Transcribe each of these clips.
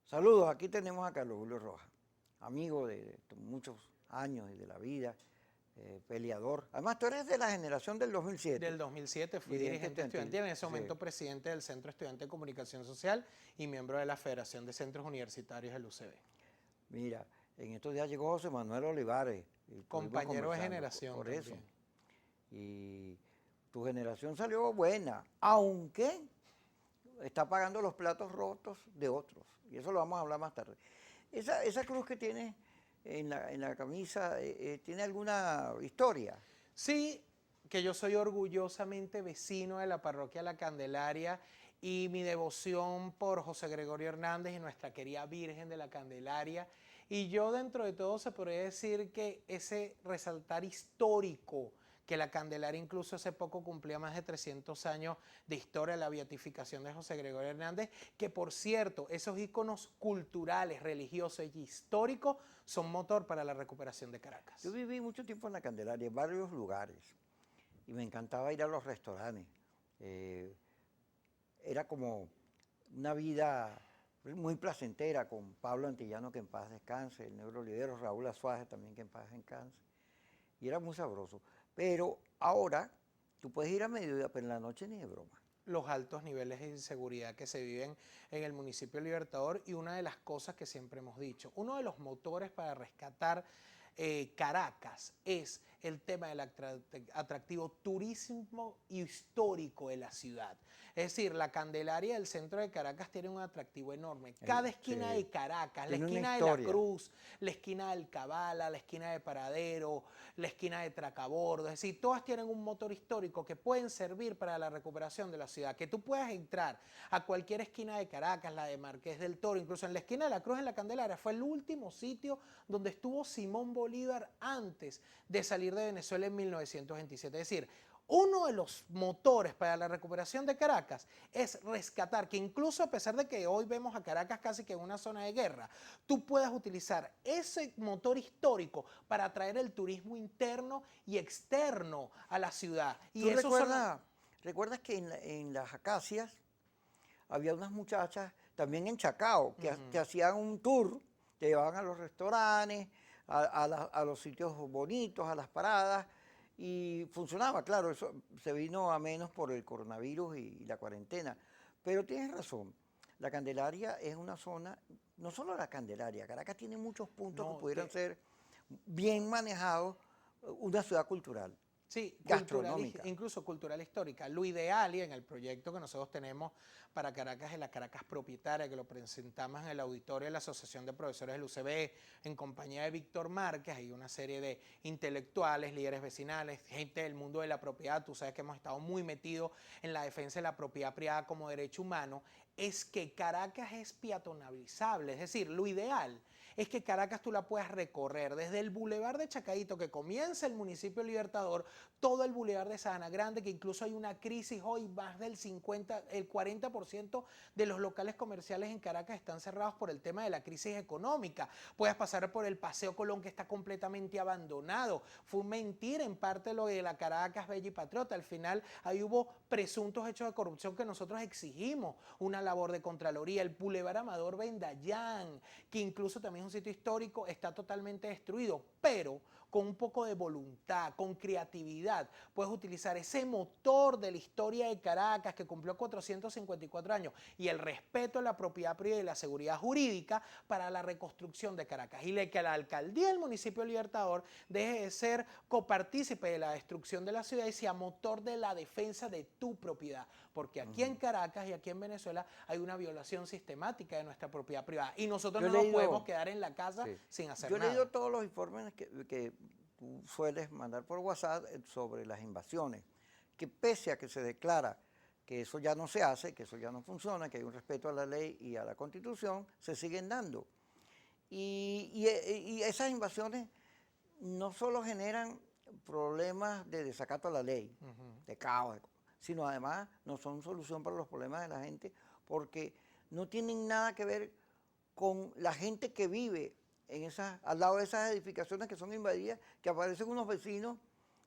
Saludos, aquí tenemos a Carlos Julio Rojas, amigo de muchos años y de la vida, peleador. Además, tú eres de la generación del 2007. Del 2007 fui dirigente estudiantil, en ese momento presidente del Centro Estudiante de Comunicación Social y miembro de la Federación de Centros Universitarios del UCB. Mira, en estos días llegó José Manuel Olivares. Compañero de generación por también. eso. Y tu generación salió buena, aunque está pagando los platos rotos de otros. Y eso lo vamos a hablar más tarde. Esa cruz que tienes en la camisa, ¿tiene alguna historia? Sí, que yo soy orgullosamente vecino de la parroquia La Candelaria y mi devoción por José Gregorio Hernández y nuestra querida Virgen de la Candelaria. Y yo dentro de todo se podría decir que ese resaltar histórico, que la Candelaria incluso hace poco cumplía más de 300 años de historia de la beatificación de José Gregorio Hernández, que por cierto, esos íconos culturales, religiosos y históricos son motor para la recuperación de Caracas. Yo viví mucho tiempo en la Candelaria, en varios lugares, y me encantaba ir a los restaurantes. Era como una vida muy placentera con Pablo Antillano, que en paz descanse, el negro Olivero, Raúl Azuaje también, que en paz descanse, y era muy sabroso. Pero ahora tú puedes ir a mediodía, pero en la noche ni de broma. Los altos niveles de inseguridad que se viven en el municipio Libertador y una de las cosas que siempre hemos dicho, uno de los motores para rescatar Caracas es el tema del atractivo turismo histórico de la ciudad. Es decir, la Candelaria del centro de Caracas tiene un atractivo enorme. Cada esquina de Caracas, la esquina de La Cruz, la esquina del Cabala, la esquina de Paradero, la esquina de Tracabordo, es decir, todas tienen un motor histórico que pueden servir para la recuperación de la ciudad. Que tú puedas entrar a cualquier esquina de Caracas, la de Marqués del Toro, incluso en la esquina de La Cruz, en la Candelaria, fue el último sitio donde estuvo Simón Bolívar antes de salir de Venezuela en 1927. Es decir, uno de los motores para la recuperación de Caracas es rescatar, que incluso a pesar de que hoy vemos a Caracas casi que en una zona de guerra, tú puedas utilizar ese motor histórico para atraer el turismo interno y externo a la ciudad. Y ¿Tú eso recuerdas que en las Acacias había unas muchachas, también en Chacao, que hacían un tour, te llevaban a los restaurantes, a los sitios bonitos, a las paradas, y funcionaba, claro, eso se vino a menos por el coronavirus y la cuarentena. Pero tienes razón, la Candelaria es una zona, no solo la Candelaria, Caracas tiene muchos puntos que pudieran ser bien manejados, una ciudad cultural. Sí, Gastronómica. incluso cultural histórica. Lo ideal y en el proyecto que nosotros tenemos para Caracas es la Caracas propietaria, que lo presentamos en el auditorio de la Asociación de Profesores del UCB en compañía de Víctor Márquez. Hay una serie de intelectuales, líderes vecinales, gente del mundo de la propiedad. Tú sabes que hemos estado muy metidos en la defensa de la propiedad privada como derecho humano. Es que Caracas es peatonalizable, es decir, lo ideal es que Caracas tú la puedas recorrer desde el Boulevard de Chacaíto, que comienza el municipio Libertador, todo el Boulevard de Sabana Grande, que incluso hay una crisis hoy, más del 40% de los locales comerciales en Caracas están cerrados por el tema de la crisis económica. Puedes pasar por el Paseo Colón, que está completamente abandonado. Fue mentira en parte lo de la Caracas Bella y Patriota. Al final ahí hubo presuntos hechos de corrupción que nosotros exigimos una labor de Contraloría. El Boulevard Amador Bendayán, que incluso también es un sitio histórico, está totalmente destruido, pero con un poco de voluntad, con creatividad, puedes utilizar ese motor de la historia de Caracas que cumplió 454 años y el respeto a la propiedad privada y la seguridad jurídica para la reconstrucción de Caracas. Y que la alcaldía del municipio Libertador deje de ser copartícipe de la destrucción de la ciudad y sea motor de la defensa de tu propiedad. Porque aquí en Caracas y aquí en Venezuela hay una violación sistemática de nuestra propiedad privada y nosotros no nos podemos quedar en la casa sin hacer nada. Yo he leído todos los informes que tú sueles mandar por WhatsApp sobre las invasiones, que pese a que se declara que eso ya no se hace, que eso ya no funciona, que hay un respeto a la ley y a la Constitución, se siguen dando. Y esas invasiones no solo generan problemas de desacato a la ley, de caos, sino además no son solución para los problemas de la gente, porque no tienen nada que ver con la gente que vive al lado de esas edificaciones que son invadidas, que aparecen unos vecinos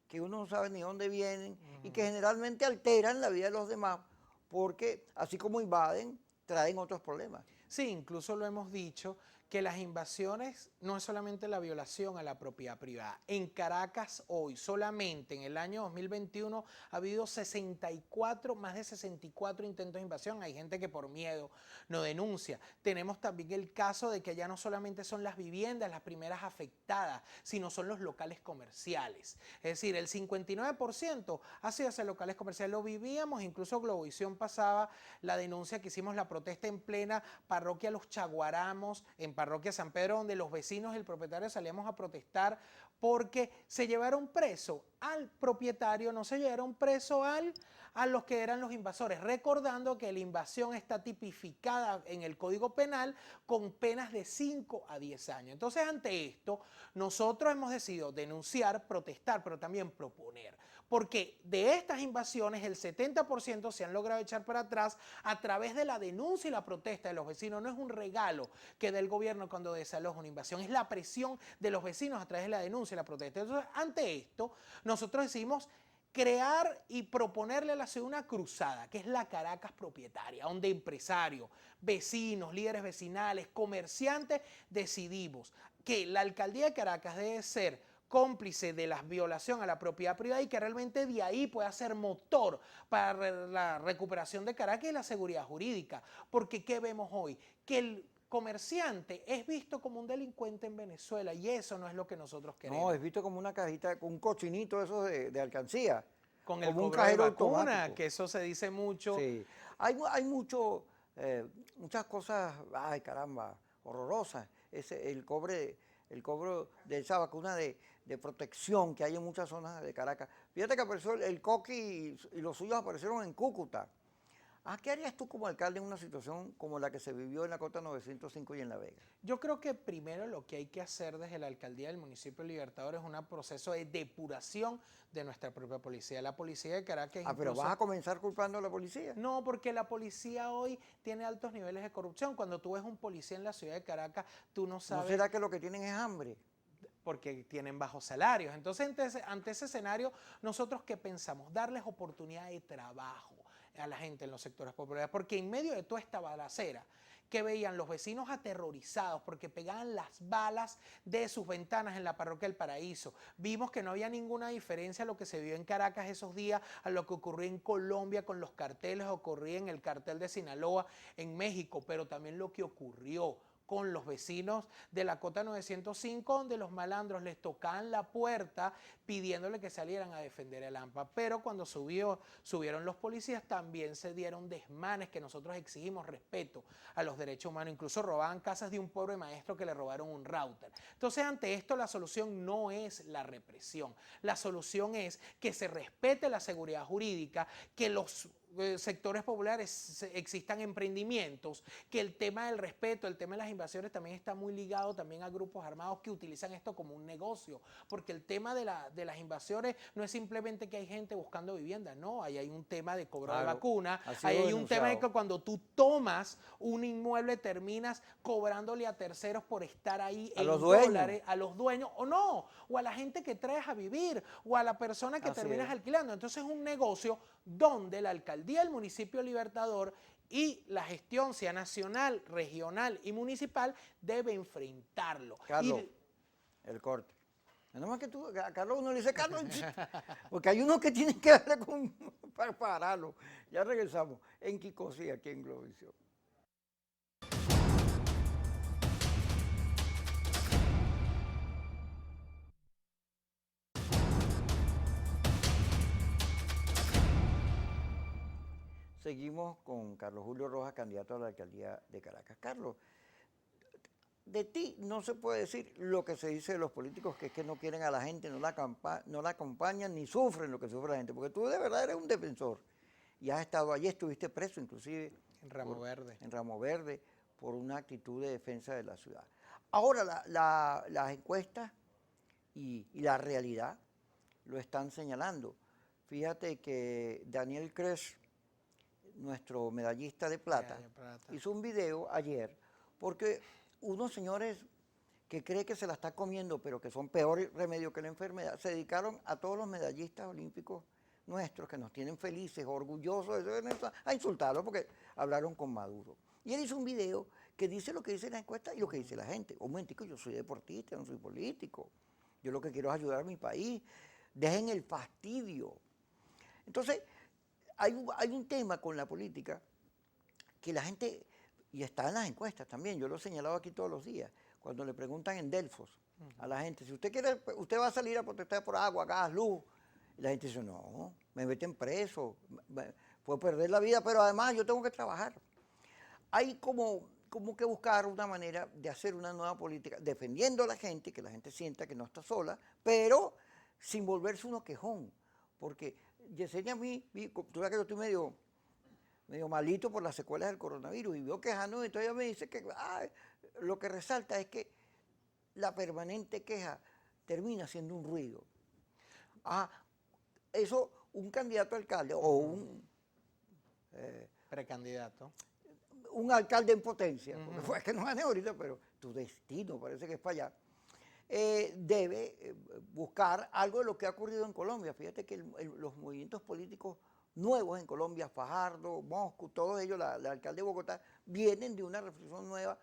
que uno no sabe ni dónde vienen y que generalmente alteran la vida de los demás, porque así como invaden, traen otros problemas. Sí, incluso lo hemos dicho, que las invasiones no es solamente la violación a la propiedad privada. En Caracas hoy, solamente en el año 2021, ha habido más de 64 intentos de invasión. Hay gente que por miedo no denuncia. Tenemos también el caso de que ya no solamente son las viviendas las primeras afectadas, sino son los locales comerciales. Es decir, el 59% ha sido hacia locales comerciales. Lo vivíamos, incluso Globovisión pasaba la denuncia que hicimos, la protesta en plena parroquia Los Chaguaramos, en parroquia San Pedro, donde los vecinos y el propietario salíamos a protestar porque se llevaron preso al propietario, no se llevaron preso a los que eran los invasores, recordando que la invasión está tipificada en el Código Penal con penas de 5 a 10 años. Entonces, ante esto, nosotros hemos decidido denunciar, protestar, pero también proponer. Porque de estas invasiones el 70% se han logrado echar para atrás a través de la denuncia y la protesta de los vecinos. No es un regalo que dé el gobierno cuando desaloja una invasión, es la presión de los vecinos a través de la denuncia y la protesta. Entonces, ante esto, nosotros decidimos crear y proponerle a la ciudad una cruzada, que es la Caracas propietaria, donde empresarios, vecinos, líderes vecinales, comerciantes, decidimos que la alcaldía de Caracas debe ser cómplice de la violación a la propiedad privada y que realmente de ahí pueda ser motor para la recuperación de Caracas y la seguridad jurídica. Porque ¿qué vemos hoy? Que el comerciante es visto como un delincuente en Venezuela y eso no es lo que nosotros queremos. No, es visto como una cajita, un cochinito eso de alcancía, Con el como un cobro de cajero vacuna, automático. que eso se dice mucho. Sí, hay muchas cosas, ay caramba, horrorosas. El cobro de esa vacuna de protección que hay en muchas zonas de Caracas. Fíjate que apareció el Coqui y los suyos aparecieron en Cúcuta. ¿Qué harías tú como alcalde en una situación como la que se vivió en la Cota 905 y en La Vega? Yo creo que primero lo que hay que hacer desde la alcaldía del municipio de Libertador es un proceso de depuración de nuestra propia policía. La policía de Caracas Pero vas a comenzar culpando a la policía. No, porque la policía hoy tiene altos niveles de corrupción. Cuando tú ves un policía en la ciudad de Caracas, tú no sabes... ¿No será que lo que tienen es hambre? Porque tienen bajos salarios. Entonces, ante ese escenario, ¿nosotros qué pensamos? Darles oportunidad de trabajo a la gente en los sectores populares, porque en medio de toda esta balacera que veían los vecinos aterrorizados porque pegaban las balas de sus ventanas en la parroquia del Paraíso, vimos que no había ninguna diferencia a lo que se vio en Caracas esos días, a lo que ocurrió en Colombia con los carteles, ocurría en el cartel de Sinaloa en México, pero también lo que ocurrió con los vecinos de la Cota 905, donde los malandros les tocaban la puerta pidiéndole que salieran a defender el AMPA. Pero cuando subieron los policías, también se dieron desmanes que nosotros exigimos respeto a los derechos humanos. Incluso robaban casas de un pobre maestro que le robaron un router. Entonces, ante esto, la solución no es la represión. La solución es que se respete la seguridad jurídica, que los sectores populares existan emprendimientos, que el tema del respeto, el tema de las invasiones también está muy ligado también a grupos armados que utilizan esto como un negocio, porque el tema de las invasiones no es simplemente que hay gente buscando vivienda, no, ahí hay un tema de cobro de vacuna, ahí hay un tema de que cuando tú tomas un inmueble terminas cobrándole a terceros por estar ahí en dólares, a los dueños, o no, o a la gente que traes a vivir, o a la persona que terminas alquilando. Entonces es un negocio donde la alcaldía del municipio Libertador y la gestión, sea nacional, regional y municipal, debe enfrentarlo. Carlos, el corte. No más que tú, a Carlos uno le dice Carlos, porque hay unos que tienen que darle para pararlo. Ya regresamos en Kikosí, aquí en Globovisión. Seguimos con Carlos Julio Rojas, candidato a la alcaldía de Caracas. Carlos, de ti no se puede decir lo que se dice de los políticos, que es que no quieren a la gente, no la acompañan ni sufren lo que sufre la gente, porque tú de verdad eres un defensor. Y has estado allí, estuviste preso inclusive. En Ramo Verde. En Ramo Verde, por una actitud de defensa de la ciudad. Ahora, las encuestas y la realidad lo están señalando. Fíjate que Daniel Cres, nuestro medallista de plata, hizo un video ayer, porque unos señores que creen que se la está comiendo, pero que son peor remedio que la enfermedad, se dedicaron a todos los medallistas olímpicos nuestros que nos tienen felices, orgullosos de Venezuela, a insultarlo porque hablaron con Maduro. Y él hizo un video que dice lo que dice la encuesta y lo que dice la gente. Un momentico, yo soy deportista, no soy político. Yo lo que quiero es ayudar a mi país. Dejen el fastidio. Entonces, hay un tema con la política que la gente, y está en las encuestas también, yo lo he señalado aquí todos los días, cuando le preguntan en Delfos a la gente, si usted quiere, usted va a salir a protestar por agua, gas, luz, y la gente dice, no, me meten preso, puedo perder la vida, pero además yo tengo que trabajar. Hay como que buscar una manera de hacer una nueva política, defendiendo a la gente, que la gente sienta que no está sola, pero sin volverse uno quejón. Porque Yesenia a mí, tú sabes que yo estoy medio malito por las secuelas del coronavirus y veo quejando, entonces ella me dice que lo que resalta es que la permanente queja termina siendo un ruido. Eso, un candidato a alcalde o un precandidato, un alcalde en potencia, porque fue que no gané ahorita, pero tu destino parece que es para allá, debe buscar algo de lo que ha ocurrido en Colombia. Fíjate que los movimientos políticos nuevos en Colombia, Fajardo, Moscú, todos ellos, la alcalde de Bogotá, vienen de una reflexión nueva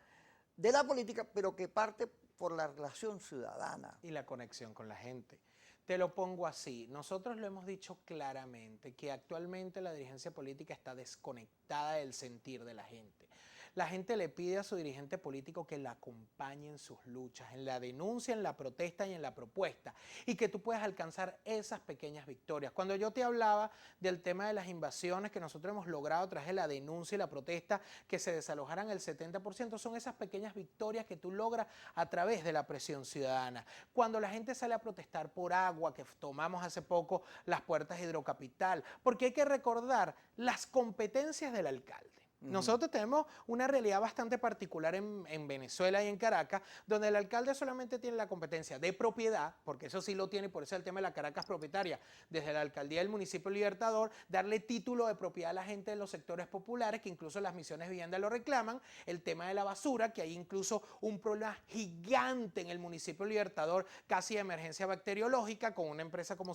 de la política, pero que parte por la relación ciudadana. Y la conexión con la gente. Te lo pongo así, nosotros lo hemos dicho claramente, que actualmente la dirigencia política está desconectada del sentir de la gente. La gente le pide a su dirigente político que la acompañe en sus luchas, en la denuncia, en la protesta y en la propuesta, y que tú puedas alcanzar esas pequeñas victorias. Cuando yo te hablaba del tema de las invasiones que nosotros hemos logrado a través de la denuncia y la protesta, que se desalojaran el 70%, son esas pequeñas victorias que tú logras a través de la presión ciudadana. Cuando la gente sale a protestar por agua, que tomamos hace poco las puertas de Hidrocapital, porque hay que recordar las competencias del alcalde. Nosotros tenemos una realidad bastante particular en Venezuela y en Caracas, donde el alcalde solamente tiene la competencia de propiedad, porque eso sí lo tiene, por eso el tema de la Caracas propietaria, desde la alcaldía del municipio Libertador, darle título de propiedad a la gente de los sectores populares, que incluso las misiones viviendas lo reclaman, el tema de la basura, que hay incluso un problema gigante en el municipio Libertador, casi de emergencia bacteriológica, con una empresa como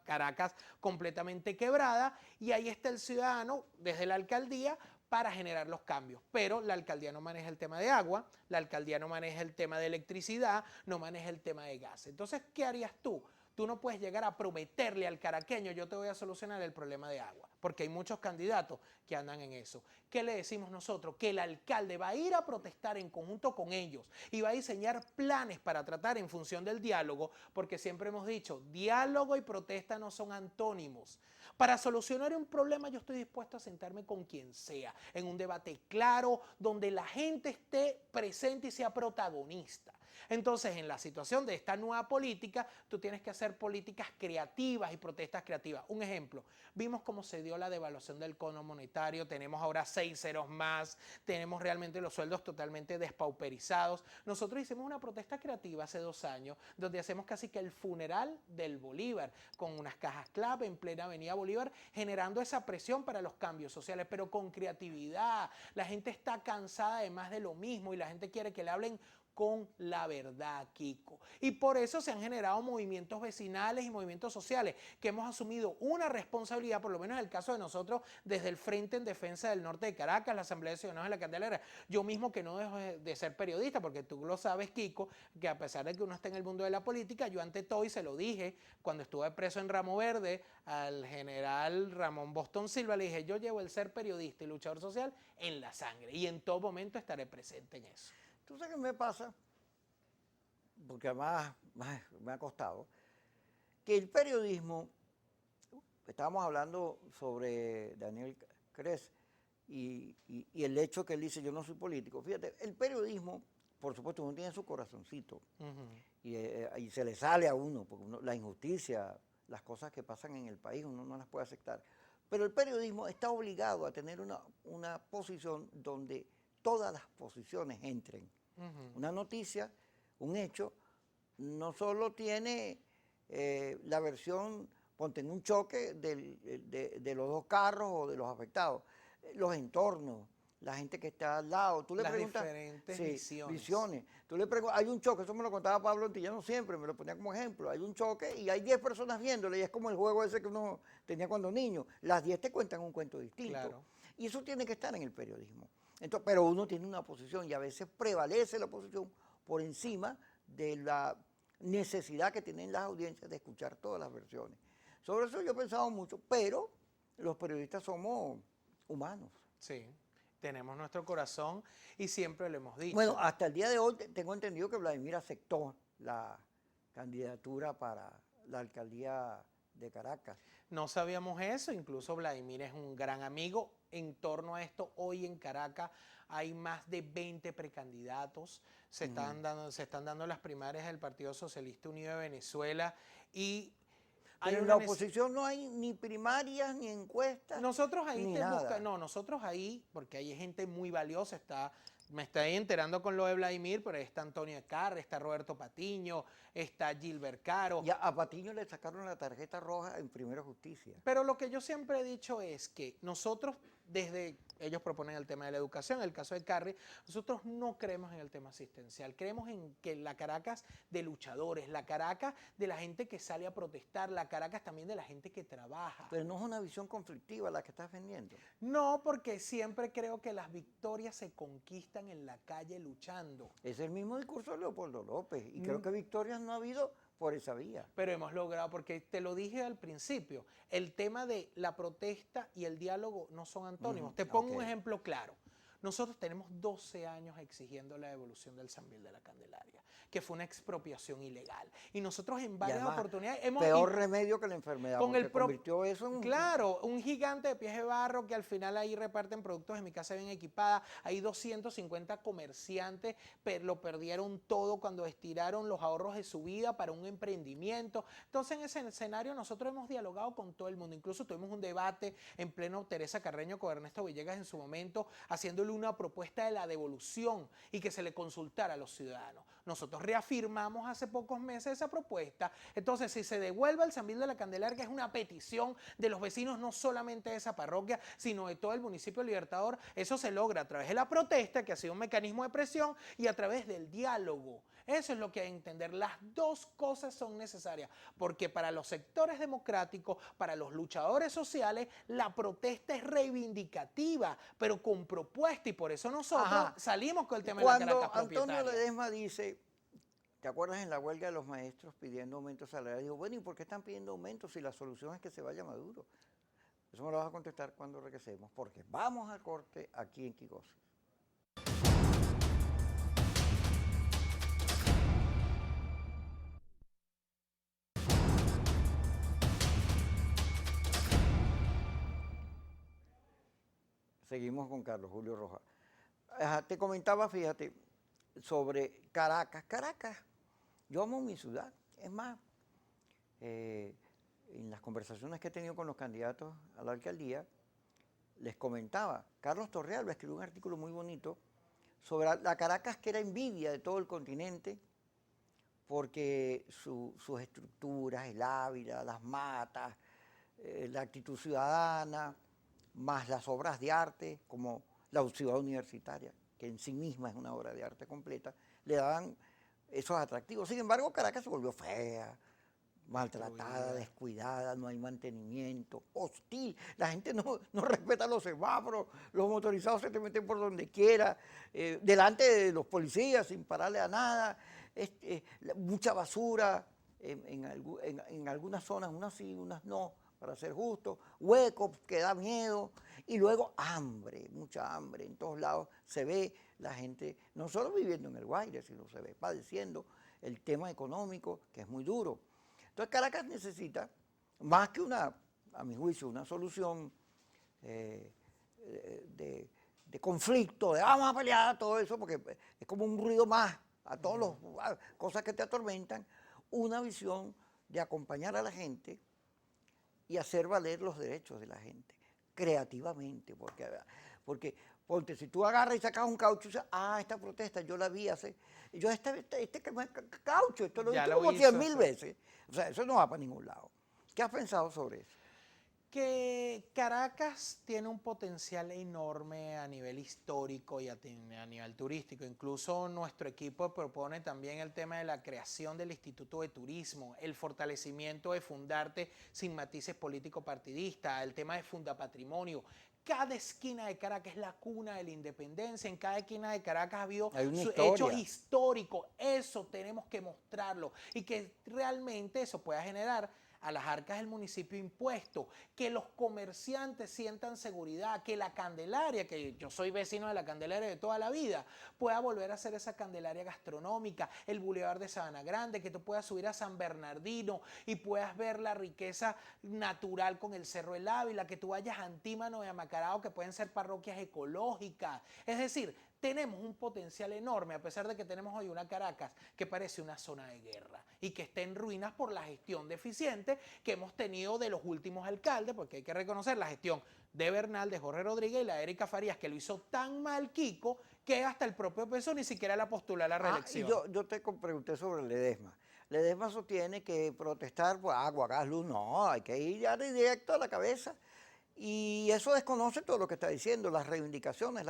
Caracas completamente quebrada, y ahí está el ciudadano, desde la alcaldía, para generar los cambios. Pero la alcaldía no maneja el tema de agua, la alcaldía no maneja el tema de electricidad, no maneja el tema de gas. Entonces, ¿qué harías tú? Tú no puedes llegar a prometerle al caraqueño, yo te voy a solucionar el problema de agua, porque hay muchos candidatos que andan en eso. ¿Qué le decimos nosotros? Que el alcalde va a ir a protestar en conjunto con ellos y va a diseñar planes para tratar en función del diálogo, porque siempre hemos dicho, diálogo y protesta no son antónimos. Para solucionar un problema yo estoy dispuesto a sentarme con quien sea, en un debate claro, donde la gente esté presente y sea protagonista. Entonces, en la situación de esta nueva política, tú tienes que hacer políticas creativas y protestas creativas. Un ejemplo, vimos cómo se dio la devaluación del cono monetario, tenemos ahora 6 ceros más, tenemos realmente los sueldos totalmente despauperizados. Nosotros hicimos una protesta creativa hace 2 años, donde hacemos casi que el funeral del Bolívar, con unas cajas clave en plena avenida Bolívar, generando esa presión para los cambios sociales, pero con creatividad. La gente está cansada de más de lo mismo y la gente quiere que le hablen con la verdad, Kiko. Y por eso se han generado movimientos vecinales y movimientos sociales que hemos asumido una responsabilidad, por lo menos en el caso de nosotros, desde el Frente en Defensa del Norte de Caracas, la Asamblea de Ciudadanos de la Candelaria. Yo mismo que no dejo de ser periodista, porque tú lo sabes, Kiko, que a pesar de que uno está en el mundo de la política, yo ante todo, y se lo dije cuando estuve preso en Ramo Verde al general Ramón Bostón Silva, le dije, yo llevo el ser periodista y luchador social en la sangre y en todo momento estaré presente en eso. ¿Tú sabes qué me pasa? Porque además me ha costado, que el periodismo, estábamos hablando sobre Daniel Cres y el hecho que él dice, yo no soy político. Fíjate, el periodismo, por supuesto, uno tiene su corazoncito y se le sale a uno, porque la injusticia, las cosas que pasan en el país, uno no las puede aceptar. Pero el periodismo está obligado a tener una posición donde todas las posiciones entren. Una noticia, un hecho, no solo tiene la versión, ponte en un choque de los dos carros o de los afectados, los entornos, la gente que está al lado. Tú le Las preguntas, diferentes sí, visiones. Tú le preguntas, hay un choque, eso me lo contaba Pablo Antillano siempre, me lo ponía como ejemplo. Hay un choque y hay 10 personas viéndole, y es como el juego ese que uno tenía cuando niño. Las 10 te cuentan un cuento distinto. Claro. Y eso tiene que estar en el periodismo. Entonces, pero uno tiene una posición y a veces prevalece la posición por encima de la necesidad que tienen las audiencias de escuchar todas las versiones. Sobre eso yo he pensado mucho, pero los periodistas somos humanos. Sí, tenemos nuestro corazón y siempre lo hemos dicho. Bueno, hasta el día de hoy tengo entendido que Vladimir aceptó la candidatura para la alcaldía de Caracas. No sabíamos eso, incluso Vladimir es un gran amigo. En torno a esto, hoy en Caracas hay más de 20 precandidatos. Se están dando las primarias del Partido Socialista Unido de Venezuela y Pero en la oposición no hay ni primarias, ni encuestas, nosotros ahí ni nada. nosotros ahí, porque hay gente muy valiosa, me estoy enterando con lo de Vladimir, pero ahí está Antonio Ecarra, está Roberto Patiño, está Gilbert Caro. Ya a Patiño le sacaron la tarjeta roja en Primera Justicia. Pero lo que yo siempre he dicho es que nosotros, ellos proponen el tema de la educación, en el caso de Carri, nosotros no creemos en el tema asistencial, creemos en que la Caracas de luchadores, la Caracas de la gente que sale a protestar, la Caracas también de la gente que trabaja. Pero no es una visión conflictiva la que estás vendiendo. No, porque siempre creo que las victorias se conquistan en la calle luchando. Es el mismo discurso de Leopoldo López y creo que victorias no ha habido por esa vía. Pero hemos logrado, porque te lo dije al principio, el tema de la protesta y el diálogo no son antónimos. Te pongo un ejemplo claro. Nosotros tenemos 12 años exigiendo la devolución del Sambil de la Candelaria, que fue una expropiación ilegal. Y nosotros en varias oportunidades hemos... Peor remedio que la enfermedad, porque convirtió eso en un... Claro, un gigante de pies de barro que al final ahí reparten productos en mi casa bien equipada. Hay 250 comerciantes, pero lo perdieron todo cuando estiraron los ahorros de su vida para un emprendimiento. Entonces en ese escenario nosotros hemos dialogado con todo el mundo. Incluso tuvimos un debate en pleno Teresa Carreño con Ernesto Villegas en su momento, haciéndole una propuesta de la devolución y que se le consultara a los ciudadanos. Nosotros reafirmamos hace pocos meses esa propuesta. Entonces, si se devuelve el Sambil de la Candelaria, que es una petición de los vecinos no solamente de esa parroquia, sino de todo el municipio de Libertador, eso se logra a través de la protesta, que ha sido un mecanismo de presión, y a través del diálogo. Eso es lo que hay que entender. Las dos cosas son necesarias, porque para los sectores democráticos, para los luchadores sociales, la protesta es reivindicativa, pero con propuesta, y por eso nosotros salimos con el tema de la Caracas propietaria. Cuando Antonio Ledesma dice, ¿te acuerdas en la huelga de los maestros pidiendo aumento salarial? Digo, bueno, ¿y por qué están pidiendo aumento si la solución es que se vaya Maduro? Eso me lo vas a contestar cuando regresemos, porque vamos al corte aquí en Quigosi. Seguimos con Carlos Julio Rojas. Te comentaba, fíjate, sobre Caracas. Caracas, yo amo mi ciudad. Es más, en las conversaciones que he tenido con los candidatos a la alcaldía, les comentaba, Carlos Torrealba escribió un artículo muy bonito sobre la Caracas que era envidia de todo el continente, porque sus estructuras, el Ávila, las matas, la actitud ciudadana, más las obras de arte, como la ciudad universitaria, que en sí misma es una obra de arte completa, le daban esos atractivos. Sin embargo, Caracas se volvió fea, maltratada, descuidada, no hay mantenimiento, hostil. La gente no respeta los semáforos, los motorizados se te meten por donde quiera, delante de los policías sin pararle a nada, mucha basura, en algunas zonas, unas sí, unas no, para ser justo, huecos que da miedo, y luego hambre, mucha hambre. En todos lados se ve la gente, no solo viviendo en el Guaire, sino se ve padeciendo el tema económico, que es muy duro. Entonces Caracas necesita, más que a mi juicio, una solución de conflicto, de vamos a pelear, todo eso, porque es como un ruido más a todas las cosas que te atormentan, una visión de acompañar a la gente y hacer valer los derechos de la gente, creativamente, porque ponte, si tú agarras y sacas un caucho y dices, esta protesta yo la vi hace, caucho, esto lo he visto como 100.000 veces, o sea, eso no va para ningún lado. ¿Qué has pensado sobre eso? Que Caracas tiene un potencial enorme a nivel histórico y a nivel turístico. Incluso nuestro equipo propone también el tema de la creación del Instituto de Turismo, el fortalecimiento de Fundarte sin matices político-partidistas, el tema de Fundapatrimonio. Cada esquina de Caracas es la cuna de la independencia. En cada esquina de Caracas ha habido hechos históricos. Eso tenemos que mostrarlo y que realmente eso pueda generar a las arcas del municipio impuesto, que los comerciantes sientan seguridad, que la Candelaria, que yo soy vecino de la Candelaria de toda la vida, pueda volver a ser esa Candelaria gastronómica, el Boulevard de Sabana Grande, que tú puedas subir a San Bernardino y puedas ver la riqueza natural con el Cerro del Ávila, que tú vayas a Antímano y a Macarao, que pueden ser parroquias ecológicas. Es decir, tenemos un potencial enorme, a pesar de que tenemos hoy una Caracas que parece una zona de guerra y que está en ruinas por la gestión deficiente que hemos tenido de los últimos alcaldes, porque hay que reconocer la gestión de Bernal, de Jorge Rodríguez y la de Erika Farías, que lo hizo tan mal Kiko que hasta el propio PSOE ni siquiera la postula a la reelección. Y yo te pregunté sobre Ledesma. Ledesma sostiene que protestar por agua, gas, luz, no, hay que ir ya directo a la cabeza. Y eso desconoce todo lo que está diciendo, las reivindicaciones,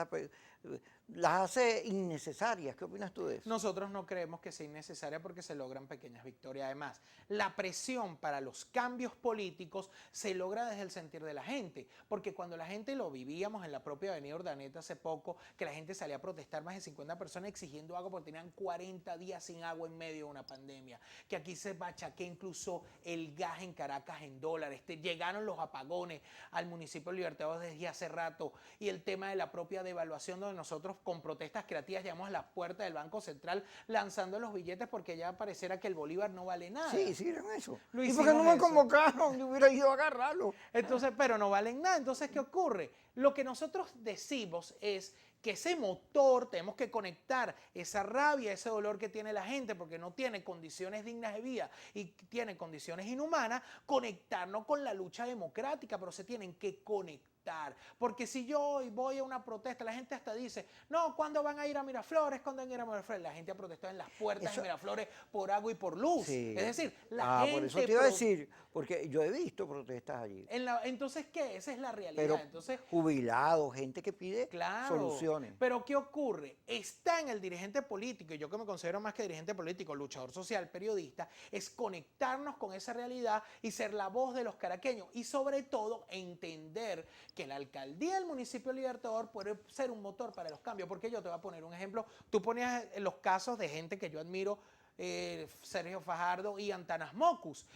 las hace innecesarias. ¿Qué opinas tú de eso? Nosotros no creemos que sea innecesaria porque se logran pequeñas victorias. Además, la presión para los cambios políticos se logra desde el sentir de la gente, porque cuando la gente lo vivíamos en la propia avenida Urdaneta hace poco, que la gente salía a protestar, más de 50 personas exigiendo agua porque tenían 40 días sin agua en medio de una pandemia, que aquí se bachaqué incluso el gas en Caracas en dólares, llegaron los apagones al municipio de Libertador desde hace rato, y el tema de la propia devaluación, donde nosotros con protestas creativas llegamos a las puertas del Banco Central lanzando los billetes porque ya pareciera que el bolívar no vale nada. Sí, hicieron eso. ¿Y por qué no me convocaron? Yo hubiera ido a agarrarlo. Entonces, pero no valen nada. Entonces, ¿qué ocurre? Lo que nosotros decimos es que ese motor tenemos que conectar esa rabia, ese dolor que tiene la gente porque no tiene condiciones dignas de vida y tiene condiciones inhumanas, conectarnos con la lucha democrática, pero se tienen que conectar. Porque si yo hoy voy a una protesta, la gente hasta dice, no, ¿cuándo van a ir a Miraflores? ¿Cuándo van a ir a Miraflores? La gente ha protestado en las puertas de Miraflores por agua y por luz. Sí. Es decir, la gente... Por eso te iba a decir, porque yo he visto protestas allí. Entonces, ¿qué? Esa es la realidad. Pero entonces, jubilados, gente que pide soluciones. Pero ¿qué ocurre? Está en el dirigente político, y yo que me considero más que dirigente político, luchador social, periodista, es conectarnos con esa realidad y ser la voz de los caraqueños y sobre todo entender que la alcaldía del municipio de Libertador puede ser un motor para los cambios, porque yo te voy a poner un ejemplo. Tú ponías los casos de gente que yo admiro, Sergio Fajardo y Antanas Mockus.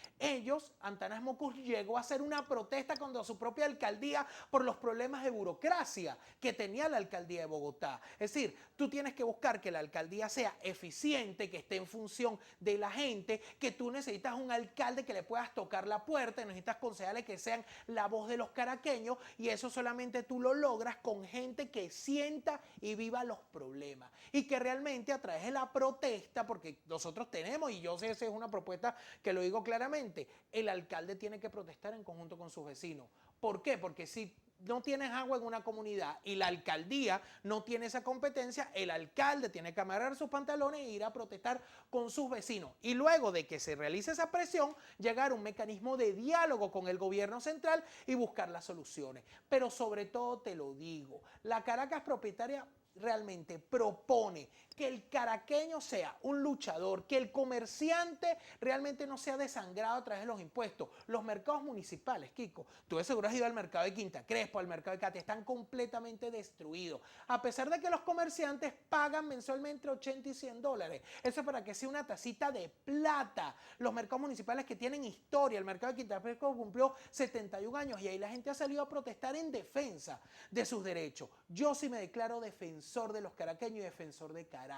Antanas Mockus llegó a hacer una protesta contra su propia alcaldía por los problemas de burocracia que tenía la alcaldía de Bogotá. Es decir, tú tienes que buscar que la alcaldía sea eficiente, que esté en función de la gente, que tú necesitas un alcalde que le puedas tocar la puerta, necesitas concejales que sean la voz de los caraqueños, y eso solamente tú lo logras con gente que sienta y viva los problemas y que realmente a través de la protesta, porque nosotros tenemos, y yo sé, esa es una propuesta que lo digo claramente, el alcalde tiene que protestar en conjunto con sus vecinos. ¿Por qué? Porque si no tienes agua en una comunidad y la alcaldía no tiene esa competencia, el alcalde tiene que amarrar sus pantalones e ir a protestar con sus vecinos. Y luego de que se realice esa presión, llegar a un mecanismo de diálogo con el gobierno central y buscar las soluciones. Pero sobre todo te lo digo, la Caracas propietaria realmente propone que el caraqueño sea un luchador, que el comerciante realmente no sea desangrado a través de los impuestos. Los mercados municipales, Kiko, tú de seguro has ido al mercado de Quinta Crespo, al mercado de Cate, están completamente destruidos. A pesar de que los comerciantes pagan mensualmente $80 y $100. Eso es para que sea una tacita de plata. Los mercados municipales que tienen historia, el mercado de Quinta Crespo cumplió 71 años y ahí la gente ha salido a protestar en defensa de sus derechos. Yo sí me declaro defensor de los caraqueños y defensor de Caracas.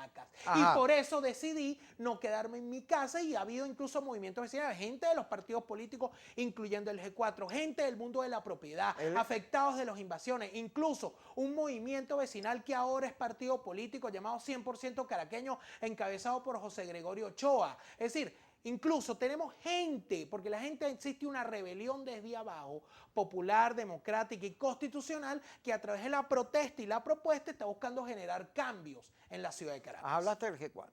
Ajá. Y por eso decidí no quedarme en mi casa, y ha habido incluso movimientos vecinales, gente de los partidos políticos, incluyendo el G4, gente del mundo de la propiedad, afectados de las invasiones, incluso un movimiento vecinal que ahora es partido político llamado 100% Caraqueño, encabezado por José Gregorio Ochoa. Es decir, incluso tenemos gente, porque la gente existe una rebelión desde abajo, popular, democrática y constitucional, que a través de la protesta y la propuesta está buscando generar cambios en la ciudad de Caracas. Hablaste del G4.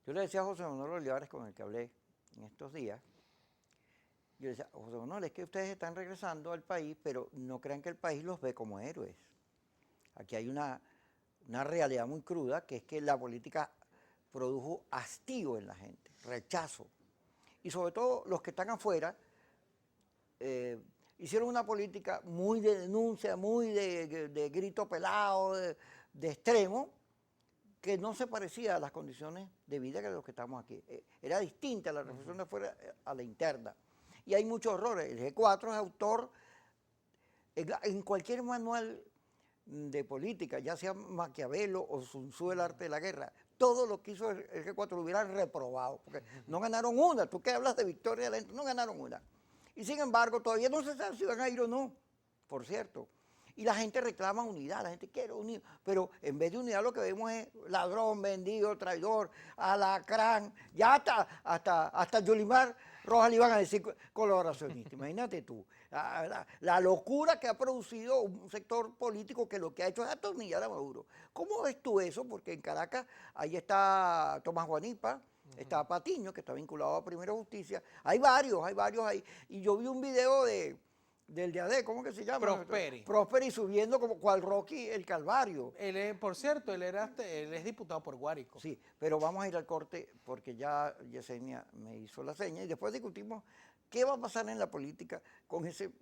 Yo le decía a José Manuel Olivares, con el que hablé en estos días, Yo decía, José Manuel, es que ustedes están regresando al país, pero no crean que el país los ve como héroes. Aquí hay una realidad muy cruda, que es que la política produjo hastío en la gente, rechazo. Y sobre todo los que están afuera hicieron una política muy de denuncia, muy de grito pelado, de extremo, que no se parecía a las condiciones de vida que los que estamos aquí. Era distinta la reflexión de afuera a la interna. Y hay muchos errores. El G4 es autor, en cualquier manual de política, ya sea Maquiavelo o Sun Tzu, el arte de la guerra, todo lo que hizo el G4 lo hubieran reprobado, porque no ganaron una. Tú que hablas de victoria lenta, no ganaron una. Y sin embargo, todavía no se sabe si van a ir o no, por cierto. Y la gente reclama unidad, la gente quiere unir, pero en vez de unidad lo que vemos es ladrón, vendido, traidor, alacrán, ya hasta Yulimar Rojas le iban a decir colaboracionista. Imagínate tú, la locura que ha producido un sector político que lo que ha hecho es atornillar a Maduro. ¿Cómo ves tú eso? Porque en Caracas ahí está Tomás Guanipa, está Patiño, que está vinculado a Primera Justicia, hay varios ahí. Y yo vi un video del de AD, ¿cómo que se llama? Prosperi. Prosperi subiendo como cual Rocky el Calvario. Él es, por cierto, él es diputado por Guárico. Sí, pero vamos a ir al corte porque ya Yesenia me hizo la seña y después discutimos qué va a pasar en la política con ese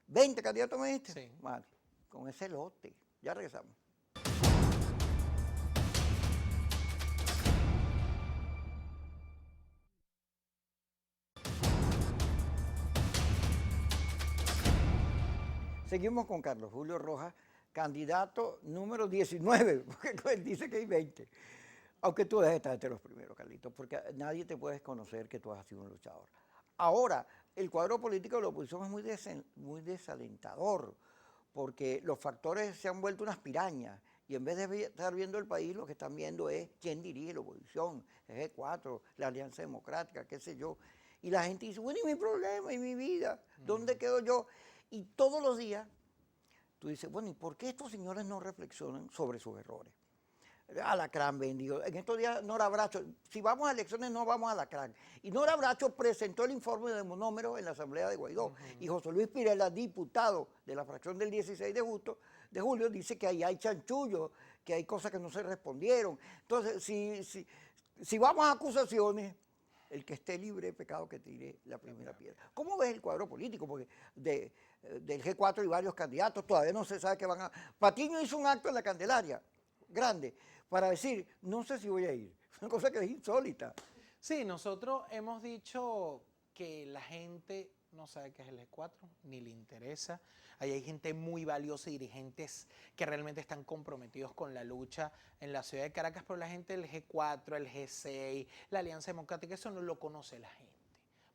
20 candidatos, ¿me dijiste? Sí. Vale, con ese lote. Ya regresamos. Seguimos con Carlos Julio Rojas, candidato número 19, porque él dice que hay 20. Aunque tú debes estar entre los primeros, Carlitos, porque nadie te puede conocer que tú has sido un luchador. Ahora, el cuadro político de la oposición es muy desalentador, porque los factores se han vuelto unas pirañas, y en vez de estar viendo el país, lo que están viendo es quién dirige la oposición, el G4, la Alianza Democrática, qué sé yo. Y la gente dice, bueno, ¿y mi problema, y mi vida? ¿Dónde quedo yo? Y todos los días tú dices, bueno, ¿y por qué estos señores no reflexionan sobre sus errores? Alacrán vendido. En estos días Nora Bracho, si vamos a elecciones no vamos a Alacrán. Y Nora Bracho presentó el informe de monómeros en la Asamblea de Guaidó. Y José Luis Pirela, diputado de la fracción del 16 de julio, dice que ahí hay chanchullo, que hay cosas que no se respondieron. Entonces, si vamos a acusaciones, el que esté libre de pecado que tire la primera piedra. ¿Cómo ves el cuadro político? Porque del G4 hay varios candidatos, todavía no se sabe qué van a... Patiño hizo un acto en la Candelaria, grande, para decir, no sé si voy a ir. Una cosa que es insólita. Sí, nosotros hemos dicho que la gente no sabe qué es el G4, ni le interesa. Ahí hay gente muy valiosa y dirigentes que realmente están comprometidos con la lucha en la ciudad de Caracas, pero la gente del G4, el G6, la Alianza Democrática, eso no lo conoce la gente.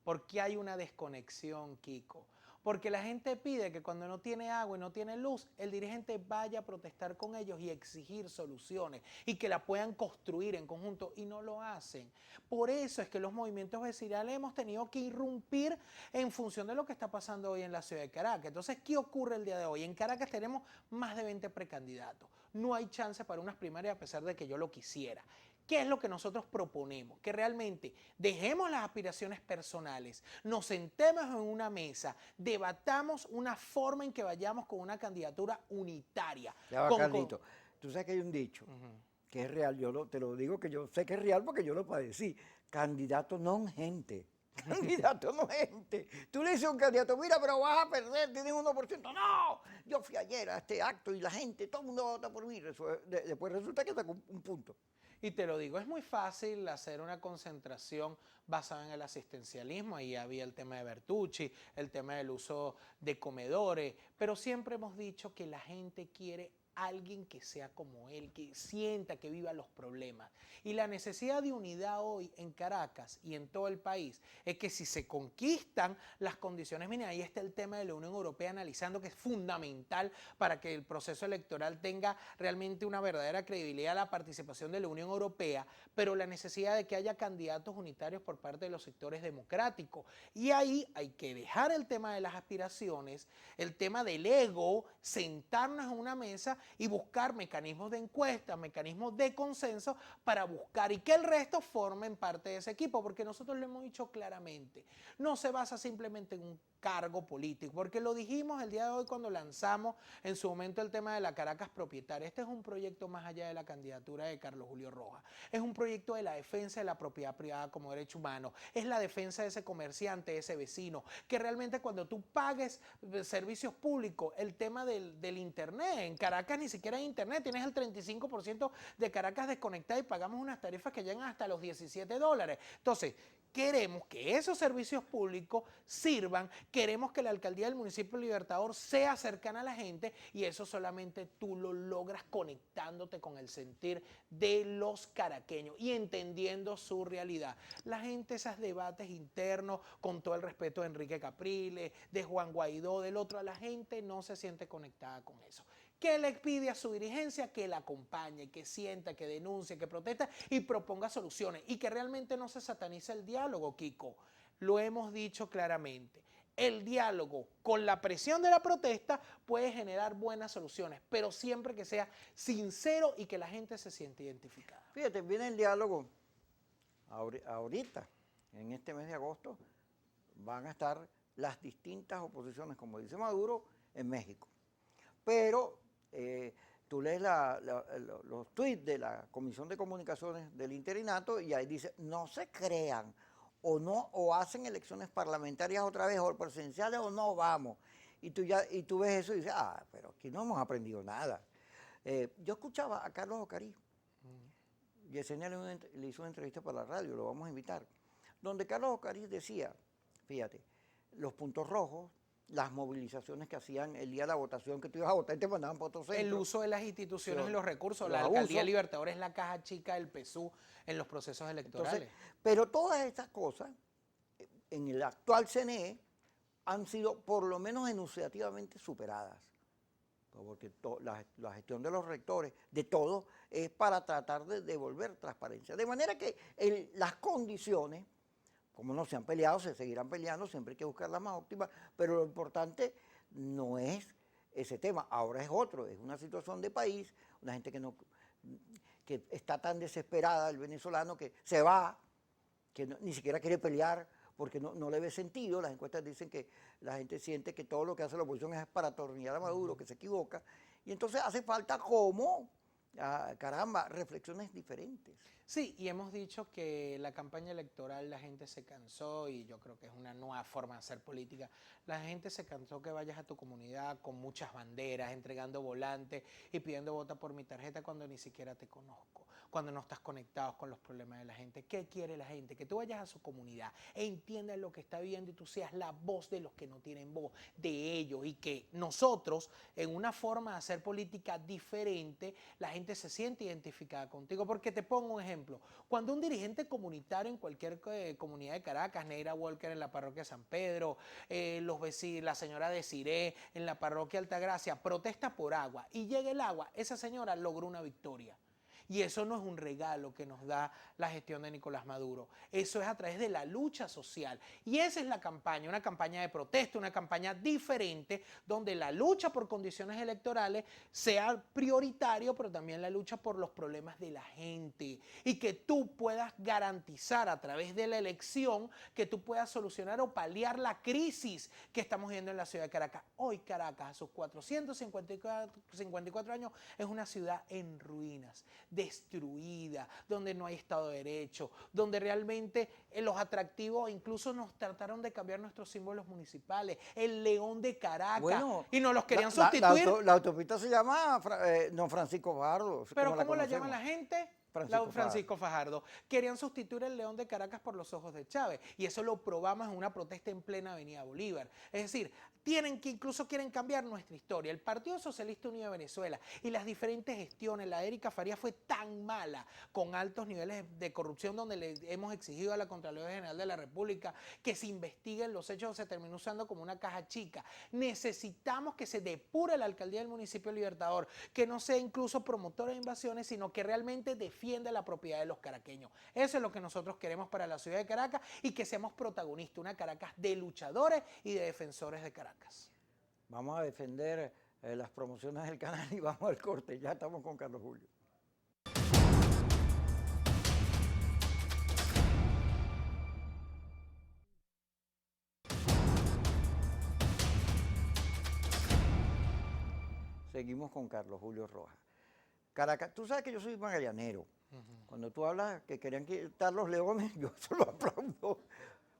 ¿Por qué hay una desconexión, Kiko? Porque la gente pide que cuando no tiene agua y no tiene luz, el dirigente vaya a protestar con ellos y exigir soluciones y que la puedan construir en conjunto y no lo hacen. Por eso es que los movimientos vecinales hemos tenido que irrumpir en función de lo que está pasando hoy en la ciudad de Caracas. Entonces, ¿qué ocurre el día de hoy? En Caracas tenemos más de 20 precandidatos. No hay chance para unas primarias a pesar de que yo lo quisiera. ¿Qué es lo que nosotros proponemos? Que realmente dejemos las aspiraciones personales, nos sentemos en una mesa, debatamos una forma en que vayamos con una candidatura unitaria. Ya va, Carlito. Tú sabes que hay un dicho que es real, te lo digo que yo sé que es real porque yo lo padecí. Candidato non gente. Candidato no gente. Tú le dices a un candidato, mira, pero vas a perder, tienes 1%. No, yo fui ayer a este acto y la gente, todo el mundo vota por mí. Después resulta que sacó un punto. Y te lo digo, es muy fácil hacer una concentración basada en el asistencialismo. Ahí había el tema de Bertucci, el tema del uso de comedores, pero siempre hemos dicho que la gente quiere alguien que sea como él, que sienta que viva los problemas. Y la necesidad de unidad hoy en Caracas y en todo el país es que si se conquistan las condiciones mínimas, ahí está el tema de la Unión Europea analizando que es fundamental para que el proceso electoral tenga realmente una verdadera credibilidad la participación de la Unión Europea, pero la necesidad de que haya candidatos unitarios por parte de los sectores democráticos. Y ahí hay que dejar el tema de las aspiraciones, el tema del ego, sentarnos en una mesa y buscar mecanismos de encuesta, mecanismos de consenso para buscar y que el resto formen parte de ese equipo, porque nosotros lo hemos dicho claramente, no se basa simplemente en un cargo político, porque lo dijimos el día de hoy cuando lanzamos en su momento el tema de la Caracas propietaria. Este es un proyecto más allá de la candidatura de Carlos Julio Rojas, es un proyecto de la defensa de la propiedad privada como derecho humano, es la defensa de ese comerciante, de ese vecino, que realmente cuando tú pagues servicios públicos, el tema del internet, en Caracas ni siquiera hay internet, tienes el 35% de Caracas desconectada y pagamos unas tarifas que llegan hasta los $17. Entonces, queremos que esos servicios públicos sirvan, queremos que la alcaldía del municipio Libertador sea cercana a la gente y eso solamente tú lo logras conectándote con el sentir de los caraqueños y entendiendo su realidad. La gente, esos debates internos, con todo el respeto de Enrique Capriles, de Juan Guaidó, del otro, a la gente no se siente conectada con eso. Que le pide a su dirigencia que la acompañe, que sienta, que denuncie, que protesta y proponga soluciones y que realmente no se satanice el diálogo, Kiko. Lo hemos dicho claramente. El diálogo con la presión de la protesta puede generar buenas soluciones, pero siempre que sea sincero y que la gente se sienta identificada. Fíjate, viene el diálogo ahorita, en este mes de agosto, van a estar las distintas oposiciones, como dice Maduro, en México. Pero tú lees los tweets de la Comisión de Comunicaciones del Interinato y ahí dice, no se crean o hacen elecciones parlamentarias otra vez o presidenciales o no vamos. Y tú ves eso y dices, pero aquí no hemos aprendido nada. Yo escuchaba a Carlos Ocarí, Yesenia le hizo una entrevista para la radio, lo vamos a invitar, donde Carlos Ocarí decía, fíjate, los puntos rojos, las movilizaciones que hacían el día de la votación, que tú ibas a votar y te mandaban para otro centro. El uso de las instituciones y los recursos. La abusos. alcaldía Libertador es la caja chica del PSUV en los procesos electorales. Entonces, pero todas estas cosas, en el actual CNE, han sido por lo menos enunciativamente superadas. Porque la gestión de los rectores, de todo, es para tratar de devolver transparencia. De manera que las condiciones, como no se han peleado, se seguirán peleando, siempre hay que buscar la más óptima, pero lo importante no es ese tema, ahora es otro, es una situación de país, una gente que está tan desesperada, el venezolano, que se va, que ni siquiera quiere pelear porque no le ve sentido. Las encuestas dicen que la gente siente que todo lo que hace la oposición es para atornillar a Maduro, que se equivoca, y entonces hace falta reflexiones diferentes. Sí, y hemos dicho que la campaña electoral la gente se cansó, y yo creo que es una nueva forma de hacer política, la gente se cansó que vayas a tu comunidad con muchas banderas, entregando volantes y pidiendo vota por mi tarjeta cuando ni siquiera te conozco, cuando no estás conectado con los problemas de la gente. ¿Qué quiere la gente? Que tú vayas a su comunidad e entiendas lo que está viviendo y tú seas la voz de los que no tienen voz, de ellos, y que nosotros, en una forma de hacer política diferente, la gente se siente identificada contigo. Porque te pongo un ejemplo. Cuando un dirigente comunitario en cualquier comunidad de Caracas, Neira Walker en la parroquia San Pedro, los vecinos, la señora Desiree en la parroquia Altagracia, protesta por agua y llega el agua, esa señora logró una victoria. Y eso no es un regalo que nos da la gestión de Nicolás Maduro. Eso es a través de la lucha social. Y esa es la campaña, una campaña de protesta, una campaña diferente, donde la lucha por condiciones electorales sea prioritario, pero también la lucha por los problemas de la gente. Y que tú puedas garantizar a través de la elección que tú puedas solucionar o paliar la crisis que estamos viendo en la ciudad de Caracas. Hoy Caracas, a sus 454 años, es una ciudad en ruinas, destruida, donde no hay Estado de Derecho, donde realmente los atractivos incluso nos trataron de cambiar nuestros símbolos municipales, el León de Caracas, bueno, y nos los querían sustituir. La autopista se llama don Francisco Fajardo. ¿Pero cómo la llama la gente? Francisco Fajardo. Querían sustituir el León de Caracas por los ojos de Chávez, y eso lo probamos en una protesta en plena Avenida Bolívar. Es decir, incluso quieren cambiar nuestra historia. El Partido Socialista Unido de Venezuela y las diferentes gestiones, la de Erika Farías fue tan mala, con altos niveles de corrupción, donde le hemos exigido a la Contraloría General de la República que se investiguen los hechos, se terminó usando como una caja chica. Necesitamos que se depure la alcaldía del municipio Libertador, que no sea incluso promotora de invasiones, sino que realmente defienda la propiedad de los caraqueños. Eso es lo que nosotros queremos para la ciudad de Caracas, y que seamos protagonistas, una Caracas de luchadores y de defensores de Caracas. Vamos a defender las promociones del canal y vamos al corte. Ya estamos con Carlos Julio. Seguimos con Carlos Julio Rojas. Caracas, tú sabes que yo soy magallanero. Cuando tú hablas que querían quitar los leones, yo se lo aplaudo.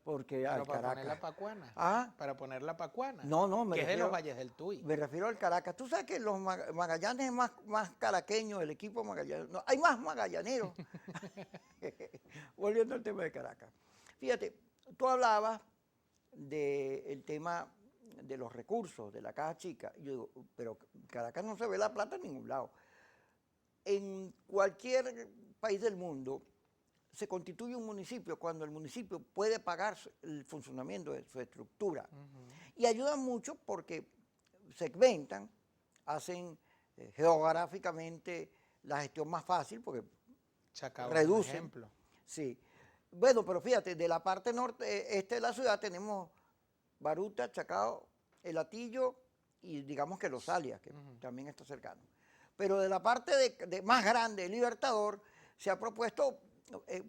Porque Pero al para Caracas. poner la pacuana. ¿Ah? Para poner la pacuana. No, me que es de refiero, los Valles del Tuy. me refiero al Caracas. Tú sabes que los Magallanes es más caraqueño, el equipo magallanero. No, hay más magallaneros. Volviendo al tema de Caracas. Fíjate, tú hablabas del tema de los recursos de la caja chica. Yo digo, pero Caracas no se ve la plata en ningún lado. En cualquier país del mundo se constituye un municipio cuando el municipio puede pagar el funcionamiento de su estructura. Y ayudan mucho porque segmentan, hacen geográficamente la gestión más fácil porque Chacao, reducen. por ejemplo. Sí. Bueno, pero fíjate, de la parte norte, este de la ciudad tenemos Baruta, Chacao, El Hatillo y digamos que Los Alias, que también está cercano. Pero de la parte de más grande, Libertador, se ha propuesto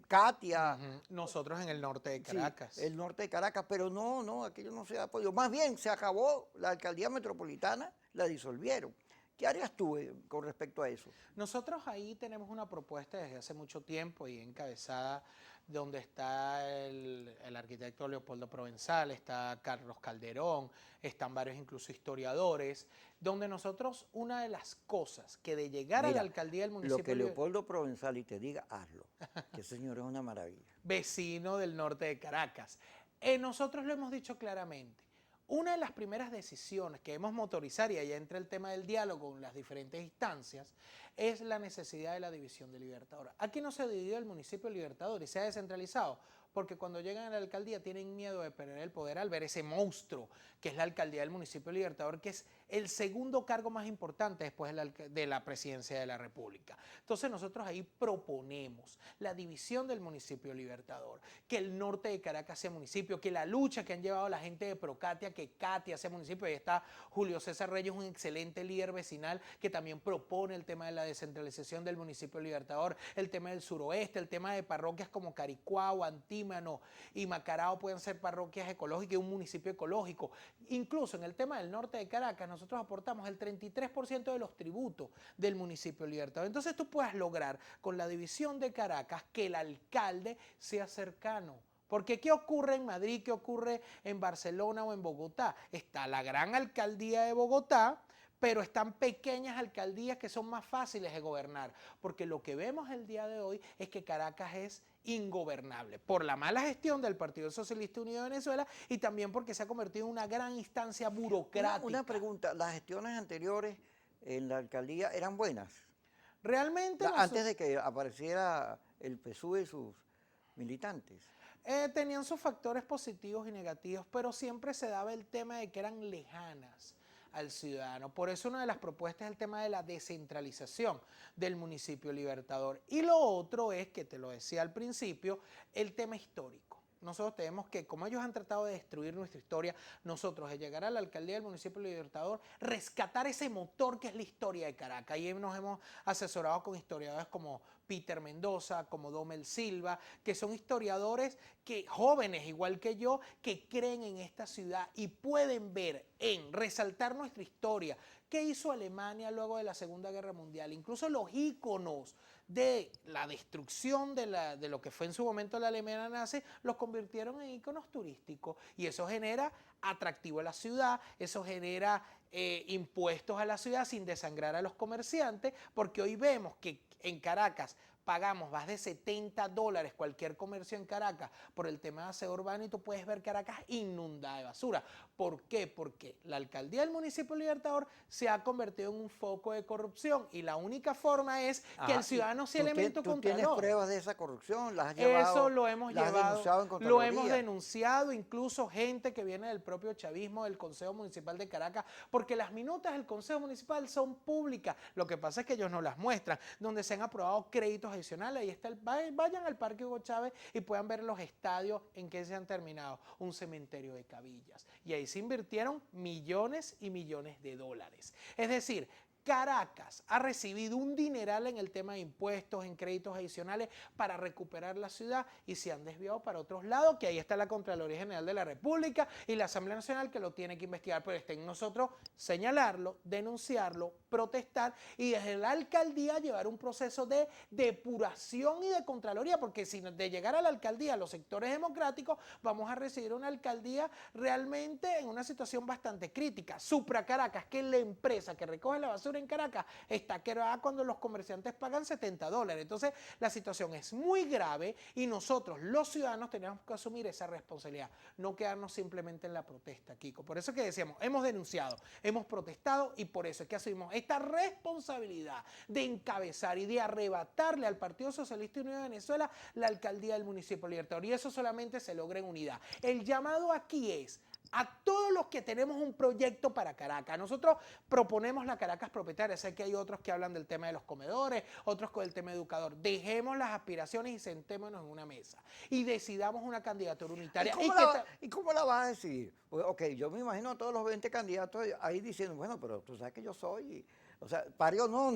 Katia. Nosotros en el norte de Caracas. Sí, el norte de Caracas, pero no, aquello no se ha podido. Más bien, se acabó la alcaldía metropolitana, la disolvieron. ¿Qué harías tú con respecto a eso? Nosotros ahí tenemos una propuesta desde hace mucho tiempo y encabezada donde está el arquitecto Leopoldo Provenzal, está Carlos Calderón, están varios incluso historiadores, donde nosotros una de las cosas que de llegar a la alcaldía del municipio... Lo que Leopoldo Provenzal y te diga, hazlo, que ese señor es una maravilla. Vecino del norte de Caracas. Nosotros lo hemos dicho claramente. Una de las primeras decisiones que hemos motorizado, y allá entra el tema del diálogo en las diferentes instancias, es la necesidad de la división de Libertador. Aquí no se dividió el municipio de Libertador y se ha descentralizado, porque cuando llegan a la alcaldía tienen miedo de perder el poder al ver ese monstruo que es la alcaldía del municipio de Libertador, que es el segundo cargo más importante después de la presidencia de la República. Entonces nosotros ahí proponemos la división del municipio de Libertador, que el norte de Caracas sea municipio, que la lucha que han llevado la gente de Procatia, que Katia sea municipio. Ahí está Julio César Reyes, un excelente líder vecinal que también propone el tema de la descentralización del municipio de Libertador, el tema del suroeste, el tema de parroquias como Caricuao, Antímano y Macarao pueden ser parroquias ecológicas y un municipio ecológico. Incluso en el tema del norte de Caracas nosotros aportamos el 33% de los tributos del municipio de Libertador. Entonces tú puedas lograr con la división de Caracas que el alcalde sea cercano. Porque ¿qué ocurre en Madrid? ¿Qué ocurre en Barcelona o en Bogotá? Está la gran alcaldía de Bogotá, pero están pequeñas alcaldías que son más fáciles de gobernar, porque lo que vemos el día de hoy es que Caracas es ingobernable por la mala gestión del Partido Socialista Unido de Venezuela y también porque se ha convertido en una gran instancia burocrática. Una pregunta, ¿las gestiones anteriores en la alcaldía eran buenas? Realmente... Antes de que apareciera el PSUV y sus militantes. Tenían sus factores positivos y negativos, pero siempre se daba el tema de que eran lejanas al ciudadano. Por eso una de las propuestas es el tema de la descentralización del municipio Libertador. Y lo otro es, que te lo decía al principio, el tema histórico. Nosotros tenemos que, como ellos han tratado de destruir nuestra historia, nosotros, al llegar a la alcaldía del municipio Libertador, rescatar ese motor que es la historia de Caracas. Y nos hemos asesorado con historiadores como Peter Mendoza, como Domel Silva, que son historiadores jóvenes, igual que yo, que creen en esta ciudad y pueden ver en resaltar nuestra historia. ¿Qué hizo Alemania luego de la Segunda Guerra Mundial? Incluso los íconos de la destrucción de lo que fue en su momento la Alemania nazi, los convirtieron en íconos turísticos. Y eso genera atractivo a la ciudad, eso genera impuestos a la ciudad sin desangrar a los comerciantes, porque hoy vemos que en Caracas pagamos más de $70 cualquier comercio en Caracas por el tema de aseo urbano y tú puedes ver Caracas inundada de basura. ¿Por qué? Porque la alcaldía del municipio Libertador se ha convertido en un foco de corrupción y la única forma es que el ciudadano sea elemento contralor. ¿Tú tienes pruebas de esa corrupción? ¿Las has llevado? Eso lo hemos llevado, lo hemos denunciado, incluso gente que viene del propio chavismo del Consejo Municipal de Caracas, porque las minutas del Consejo Municipal son públicas. Lo que pasa es que ellos no las muestran, donde se han aprobado créditos proyectos adicionales. Ahí está vayan al Parque Hugo Chávez y puedan ver los estadios en que se han terminado. Un cementerio de Cabillas. Y ahí se invirtieron millones y millones de dólares. Es decir, Caracas ha recibido un dineral en el tema de impuestos, en créditos adicionales para recuperar la ciudad y se han desviado para otros lados, que ahí está la Contraloría General de la República y la Asamblea Nacional que lo tiene que investigar, pero está en nosotros señalarlo, denunciarlo, protestar y desde la alcaldía llevar un proceso de depuración y de Contraloría, porque si de llegar a la alcaldía, a los sectores democráticos, vamos a recibir una alcaldía realmente en una situación bastante crítica. Supra Caracas, que es la empresa que recoge la basura en Caracas, está quebrada cuando los comerciantes pagan $70. Entonces, la situación es muy grave y nosotros, los ciudadanos, tenemos que asumir esa responsabilidad, no quedarnos simplemente en la protesta, Kiko. Por eso que decíamos, hemos denunciado, hemos protestado y por eso es que asumimos esta responsabilidad de encabezar y de arrebatarle al Partido Socialista Unido de Venezuela la alcaldía del municipio Libertador. Y eso solamente se logra en unidad. El llamado aquí es a todos los que tenemos un proyecto para Caracas. Nosotros proponemos la Caracas propietaria. Sé que hay otros que hablan del tema de los comedores, otros con el tema educador. Dejemos las aspiraciones y sentémonos en una mesa y decidamos una candidatura unitaria. ¿Y cómo la vas a decidir? Ok, yo me imagino a todos los 20 candidatos ahí diciendo, bueno, pero tú sabes que yo soy, o sea, pario no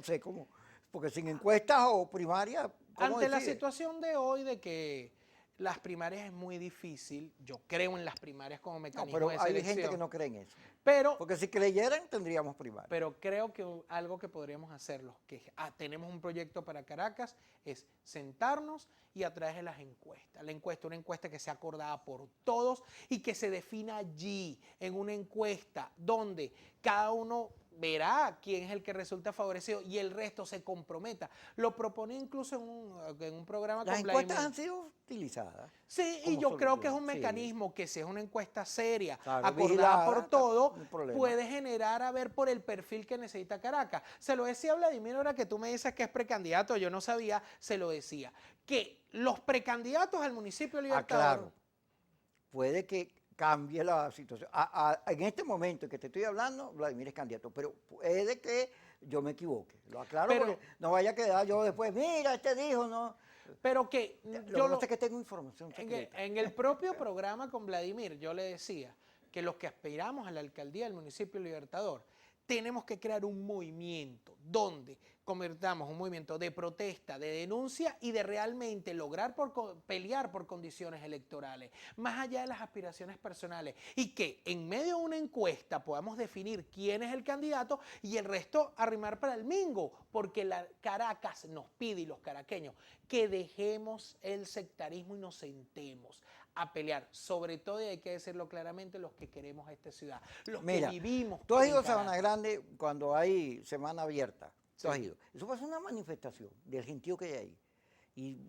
sé cómo, porque sin encuestas o primarias, ¿cómo ante la decide? situación de hoy de que las primarias es muy difícil, yo creo en las primarias como No, mecanismo pero de hay selección. gente que no cree en eso. Pero Porque si creyeran, tendríamos primarias. Pero creo que algo que podríamos hacer, los que tenemos un proyecto para Caracas, es sentarnos y a través de las encuestas. Una encuesta que sea acordada por todos y que se defina allí, en una encuesta donde cada uno verá quién es el que resulta favorecido y el resto se comprometa. Lo propone incluso en un programa Las con encuestas Vladimir. han sido utilizadas. Sí, y como yo creo que es solución. un mecanismo que si es una encuesta seria, Claro, acordada vigilada, por todo, no hay problema. puede generar a ver por el perfil que necesita Caracas. Se lo decía Vladimir, ahora que tú me dices que es precandidato, yo no sabía, se lo decía, que los precandidatos al municipio Libertador... Claro, puede que cambie la situación. En este momento en que te estoy hablando, Vladimir es candidato, pero puede que yo me equivoque. Lo aclaro porque no vaya a quedar yo después, mira, este dijo, no. Pero que Lo que pasa es que tengo información secreta. en el propio programa con Vladimir yo le decía que los que aspiramos a la alcaldía del municipio Libertador tenemos que crear un movimiento donde convertamos un movimiento de protesta, de denuncia y de realmente lograr pelear por condiciones electorales, más allá de las aspiraciones personales, y que en medio de una encuesta podamos definir quién es el candidato y el resto arrimar para el mingo, porque la Caracas nos pide, y los caraqueños, que dejemos el sectarismo y nos sentemos a pelear, sobre todo, y hay que decirlo claramente, los que queremos esta ciudad, los Mira, que vivimos. tú has en ido a Caracas. Sabana Grande cuando hay semana abierta. Tú Sí. has ido. Eso pasa una manifestación del gentío que hay ahí. Y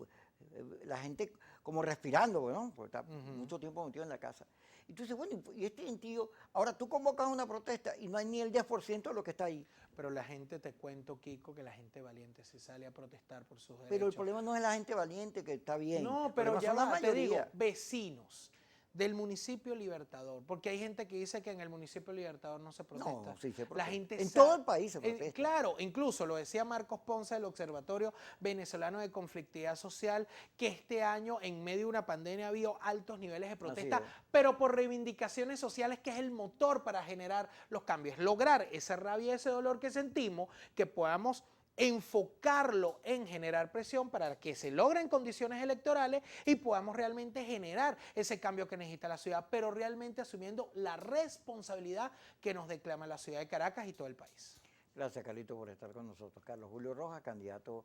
la gente como respirando, ¿no? Porque está mucho tiempo metido en la casa. Y tú dices, bueno, y este gentío, ahora tú convocas una protesta y no hay ni el 10% de lo que está ahí. Pero la gente, te cuento, Kiko, que la gente valiente se sale a protestar por sus derechos. Pero el problema no es la gente valiente, que está bien. No, pero ya son la va, te digo, mayoría. vecinos del municipio Libertador, porque hay gente que dice que en el municipio Libertador no se protesta. No, sí se protesta. La gente en sabe, todo el país se protesta. claro, incluso lo decía Marcos Ponce del Observatorio Venezolano de Conflictividad Social, que este año en medio de una pandemia ha habido altos niveles de protesta, pero por reivindicaciones sociales, que es el motor para generar los cambios. Lograr esa rabia y ese dolor que sentimos, que podamos enfocarlo en generar presión para que se logren condiciones electorales y podamos realmente generar ese cambio que necesita la ciudad, pero realmente asumiendo la responsabilidad que nos declama la ciudad de Caracas y todo el país. Gracias, Carlito, por estar con nosotros. Carlos Julio Rojas, candidato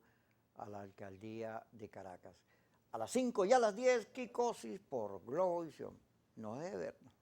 a la alcaldía de Caracas. A las 5 y a las 10, Kikosis por Globovisión. No deje de vernos.